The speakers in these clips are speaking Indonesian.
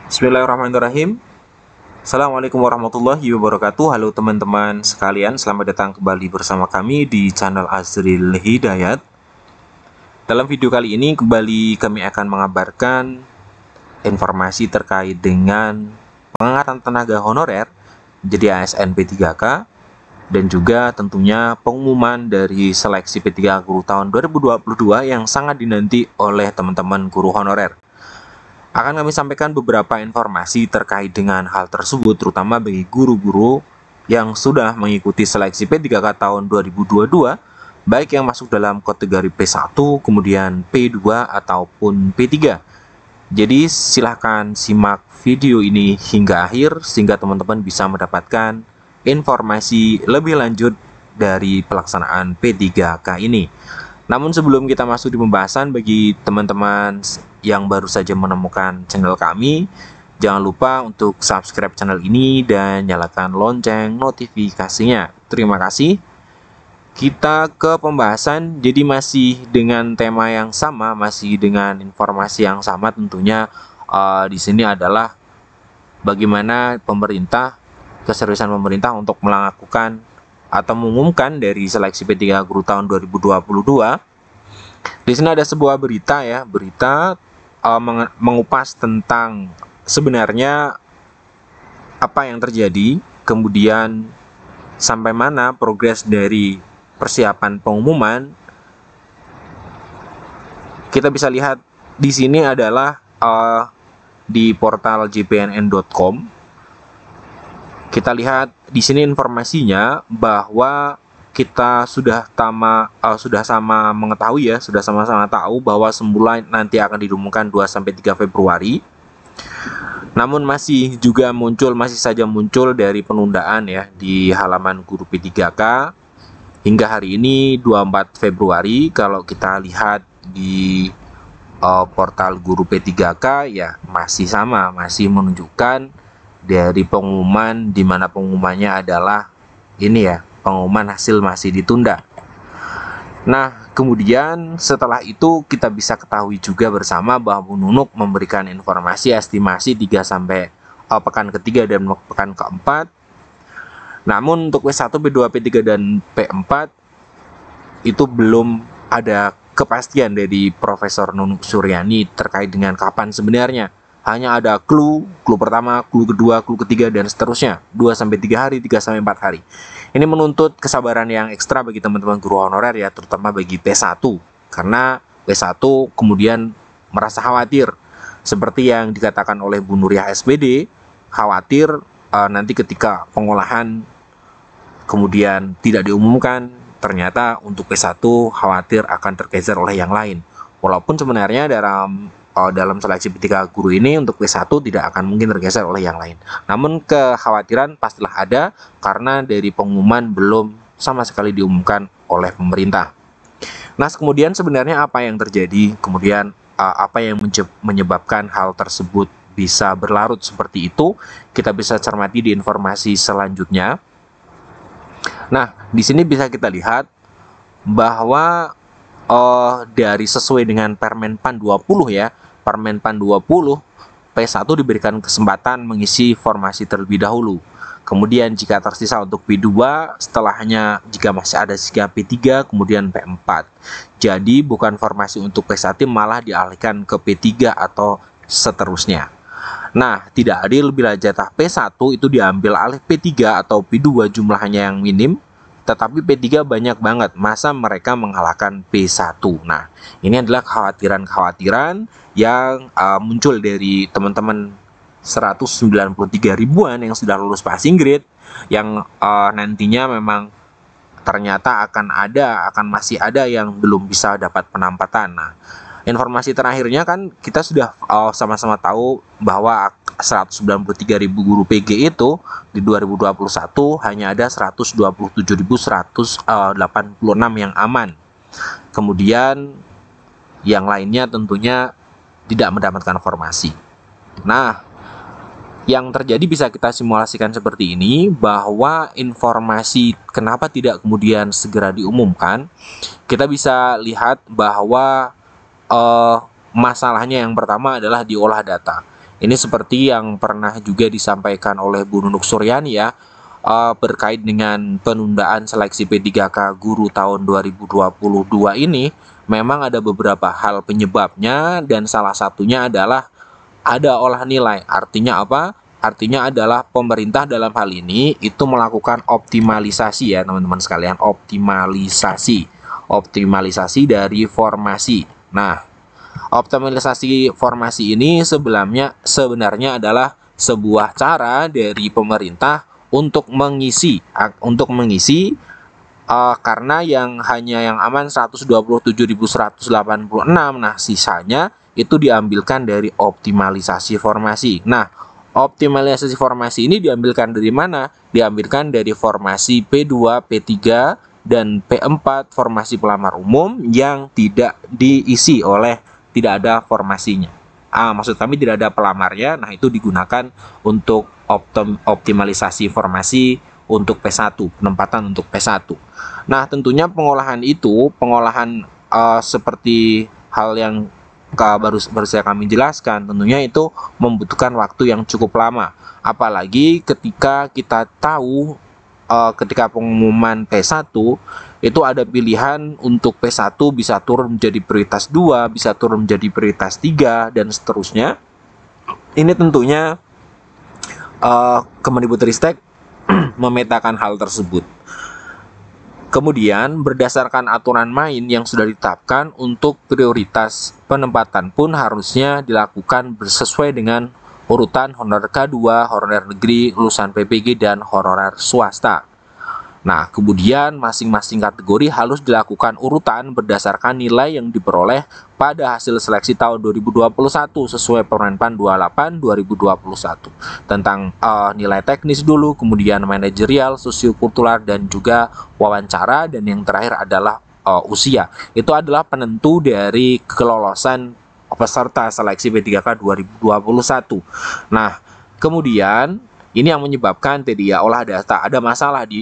Bismillahirrahmanirrahim. Assalamualaikum warahmatullahi wabarakatuh. Halo teman-teman sekalian, selamat datang kembali bersama kami di channel Azril Hidayat. Dalam video kali ini kembali kami akan mengabarkan informasi terkait dengan pengangkatan tenaga honorer menjadi ASN P3K dan juga tentunya pengumuman dari seleksi P3K Guru tahun 2022 yang sangat dinanti oleh teman-teman guru honorer. Akan kami sampaikan beberapa informasi terkait dengan hal tersebut, terutama bagi guru-guru yang sudah mengikuti seleksi P3K tahun 2022, baik yang masuk dalam kategori P1, kemudian P2, ataupun P3. Jadi silahkan simak video ini hingga akhir, sehingga teman-teman bisa mendapatkan informasi lebih lanjut dari pelaksanaan P3K ini. Namun sebelum kita masuk di pembahasan, bagi teman-teman yang baru saja menemukan channel kami, jangan lupa untuk subscribe channel ini dan nyalakan lonceng notifikasinya. Terima kasih. Kita ke pembahasan, jadi masih dengan tema yang sama, masih dengan informasi yang sama tentunya. Di sini adalah bagaimana keseriusan pemerintah untuk melakukan atau mengumumkan dari seleksi P3K Guru tahun 2022. Di sini ada sebuah berita ya, mengupas tentang sebenarnya apa yang terjadi, kemudian sampai mana progres dari persiapan pengumuman. Kita bisa lihat di sini adalah di portal jpnn.com. Kita lihat di sini informasinya bahwa kita sudah sama mengetahui ya, sudah sama-sama tahu bahwa semula nanti akan diumumkan 2-3 Februari. Namun masih saja muncul dari penundaan ya di halaman guru P3K hingga hari ini 24 Februari. Kalau kita lihat di portal guru P3K ya masih sama, masih menunjukkan dari pengumuman, di mana pengumumannya adalah ini ya, pengumuman hasil masih ditunda. Nah, kemudian setelah itu kita bisa ketahui juga bersama bahwa Bu Nunuk memberikan informasi estimasi 3 sampai pekan ketiga dan pekan keempat. Namun untuk P1, P2, P3 dan P4 itu belum ada kepastian dari Profesor Nunuk Suryani terkait dengan kapan sebenarnya. Hanya ada clue pertama, clue kedua, clue ketiga, dan seterusnya 2-3 hari, 3-4 hari. Ini menuntut kesabaran yang ekstra bagi teman-teman guru honorer ya, terutama bagi P1. Karena P1 kemudian merasa khawatir, seperti yang dikatakan oleh Bu Nuriah SPD, khawatir nanti ketika pengolahan kemudian tidak diumumkan, ternyata untuk P1 khawatir akan tergeser oleh yang lain. Walaupun sebenarnya dalam seleksi P3K Guru ini untuk P1 tidak akan mungkin tergeser oleh yang lain. Namun kekhawatiran pastilah ada karena dari pengumuman belum sama sekali diumumkan oleh pemerintah. Nah, kemudian sebenarnya apa yang terjadi? Kemudian apa yang menyebabkan hal tersebut bisa berlarut seperti itu? Kita bisa cermati di informasi selanjutnya. Nah, di sini bisa kita lihat bahwa dari sesuai dengan Permenpan 20 ya, Permenpan 20, P1 diberikan kesempatan mengisi formasi terlebih dahulu. Kemudian jika tersisa untuk P2, setelahnya jika masih ada sisa P3, kemudian P4. Jadi bukan formasi untuk P1 malah dialihkan ke P3 atau seterusnya. Nah, tidak adil bila jatah P1 itu diambil alih P3 atau P2 jumlahnya yang minim, tetapi P3 banyak banget, masa mereka mengalahkan P1. Nah, ini adalah kekhawatiran yang muncul dari teman-teman 193 ribuan yang sudah lulus passing grade, yang nantinya memang ternyata akan masih ada yang belum bisa dapat penampatan. Nah, informasi terakhirnya kan kita sudah sama-sama tahu bahwa 193.000 guru PG itu di 2021 hanya ada 127.186 yang aman. Kemudian yang lainnya tentunya tidak mendapatkan formasi. Nah, yang terjadi bisa kita simulasikan seperti ini, bahwa informasi kenapa tidak kemudian segera diumumkan. Kita bisa lihat bahwa masalahnya yang pertama adalah diolah data. Ini seperti yang pernah juga disampaikan oleh Bu Nunuk Suryani ya, berkait dengan penundaan seleksi P3K guru tahun 2022 ini. Memang ada beberapa hal penyebabnya, dan salah satunya adalah ada olah nilai. Artinya apa? Artinya adalah pemerintah dalam hal ini itu melakukan optimalisasi ya teman-teman sekalian, optimalisasi dari formasi. Nah, optimalisasi formasi ini sebenarnya adalah sebuah cara dari pemerintah untuk mengisi karena yang aman 127.186. Nah, sisanya itu diambilkan dari optimalisasi formasi. Nah, optimalisasi formasi ini diambilkan dari mana? Diambilkan dari formasi P2, P3, dan P4 formasi pelamar umum yang tidak diisi tidak ada formasinya. Maksud kami tidak ada pelamarnya. Nah, itu digunakan untuk optimalisasi formasi untuk P1, penempatan untuk P1. Nah, tentunya pengolahan seperti hal yang baru saya kami jelaskan, tentunya itu membutuhkan waktu yang cukup lama. Apalagi ketika kita tahu ketika pengumuman P1 itu ada pilihan untuk P1 bisa turun menjadi prioritas 2, bisa turun menjadi prioritas 3, dan seterusnya. Ini tentunya Kemendikbudristek memetakan hal tersebut. Kemudian berdasarkan aturan main yang sudah ditetapkan, untuk prioritas penempatan pun harusnya dilakukan sesuai dengan urutan honorer K2, honorer negeri, lulusan PPG, dan honorer swasta. Nah, kemudian masing-masing kategori harus dilakukan urutan berdasarkan nilai yang diperoleh pada hasil seleksi tahun 2021 sesuai Permenpan 28 2021 tentang nilai teknis dulu, kemudian manajerial, sosiokultural, dan juga wawancara, dan yang terakhir adalah usia. Itu adalah penentu dari kelolosan peserta seleksi P3K 2021. Nah, kemudian ini yang menyebabkan tadi ya olah data ada masalah di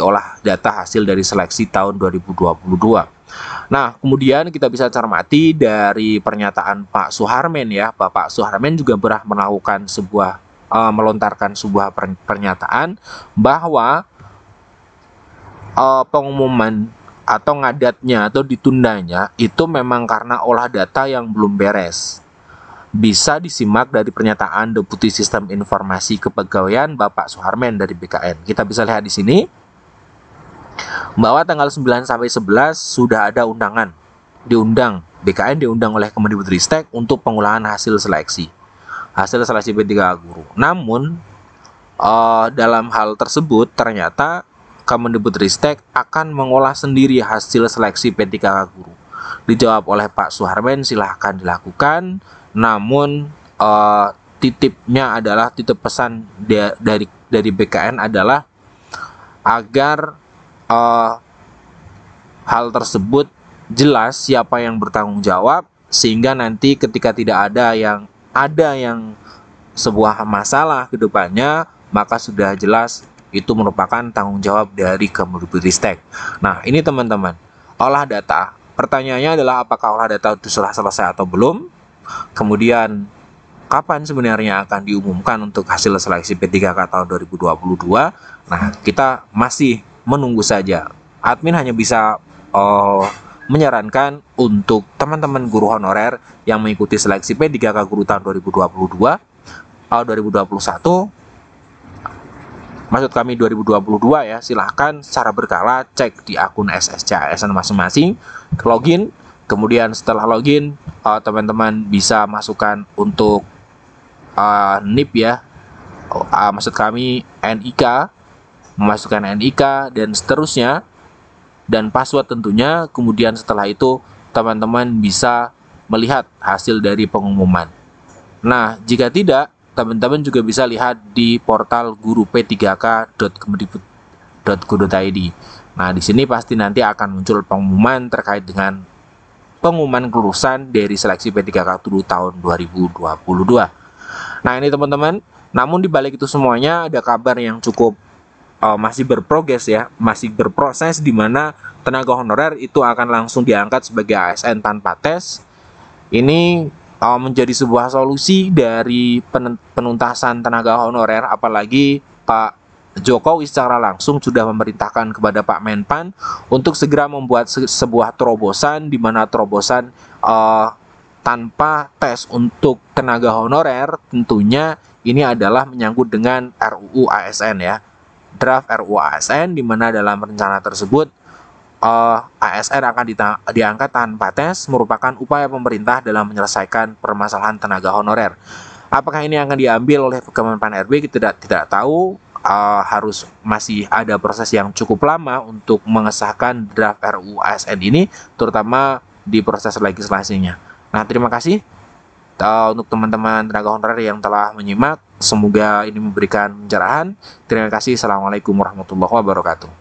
olah data hasil dari seleksi tahun 2022. Nah, kemudian kita bisa cermati dari pernyataan Pak Suharmen ya. Bapak Suharmen juga pernah melontarkan sebuah pernyataan bahwa pengumuman atau ngadatnya atau ditundanya itu memang karena olah data yang belum beres. Bisa disimak dari pernyataan Deputi Sistem Informasi Kepegawaian Bapak Suharmen dari BKN. Kita bisa lihat di sini bahwa tanggal 9 sampai 11 sudah ada undangan. BKN diundang oleh Kemendikbudristek untuk pengolahan hasil seleksi P3K guru. Namun dalam hal tersebut ternyata Kemendikbudristek akan mengolah sendiri hasil seleksi P3K guru. Dijawab oleh Pak Suharmen, silahkan dilakukan. Namun titip pesan dari BKN adalah agar hal tersebut jelas siapa yang bertanggung jawab, sehingga nanti ketika tidak ada yang sebuah masalah ke depannya, maka sudah jelas itu merupakan tanggung jawab dari Kemendikbudristek. Nah, ini teman-teman, olah data. Pertanyaannya adalah apakah olah data itu sudah selesai atau belum? Kemudian kapan sebenarnya akan diumumkan untuk hasil seleksi P3K tahun 2022? Nah, kita masih menunggu saja. Admin hanya bisa menyarankan untuk teman-teman guru honorer yang mengikuti seleksi P3K guru tahun 2021, maksud kami 2022 ya, silahkan secara berkala cek di akun SSCASN masing-masing, login. Kemudian setelah login, teman-teman bisa masukkan untuk NIP ya, maksud kami NIK, memasukkan NIK dan seterusnya, dan password tentunya. Kemudian setelah itu teman-teman bisa melihat hasil dari pengumuman. Nah, jika tidak, teman-teman juga bisa lihat di portal guru-p3k.kemendikbud.go.id. Nah, di sini pasti nanti akan muncul pengumuman terkait dengan pengumuman kelulusan dari seleksi P3K guru tahun 2022. Nah, ini teman-teman, namun di balik itu semuanya ada kabar yang cukup masih berprogres ya, masih berproses, di mana tenaga honorer itu akan langsung diangkat sebagai ASN tanpa tes. Ini menjadi sebuah solusi dari penuntasan tenaga honorer, apalagi Pak Jokowi secara langsung sudah memerintahkan kepada Pak Menpan untuk segera membuat sebuah terobosan, di mana terobosan tanpa tes untuk tenaga honorer. Tentunya ini adalah menyangkut dengan RUU ASN ya, draft RUU ASN, di mana dalam rencana tersebut ASN akan diangkat tanpa tes, merupakan upaya pemerintah dalam menyelesaikan permasalahan tenaga honorer. Apakah ini akan diambil oleh Kemenpan RB, kita tidak tahu. Harus masih ada proses yang cukup lama untuk mengesahkan draft RUU ASN ini, terutama di proses legislasinya. Nah, terima kasih untuk teman-teman tenaga honorer yang telah menyimak. Semoga ini memberikan pencerahan. Terima kasih. Assalamualaikum warahmatullahi wabarakatuh.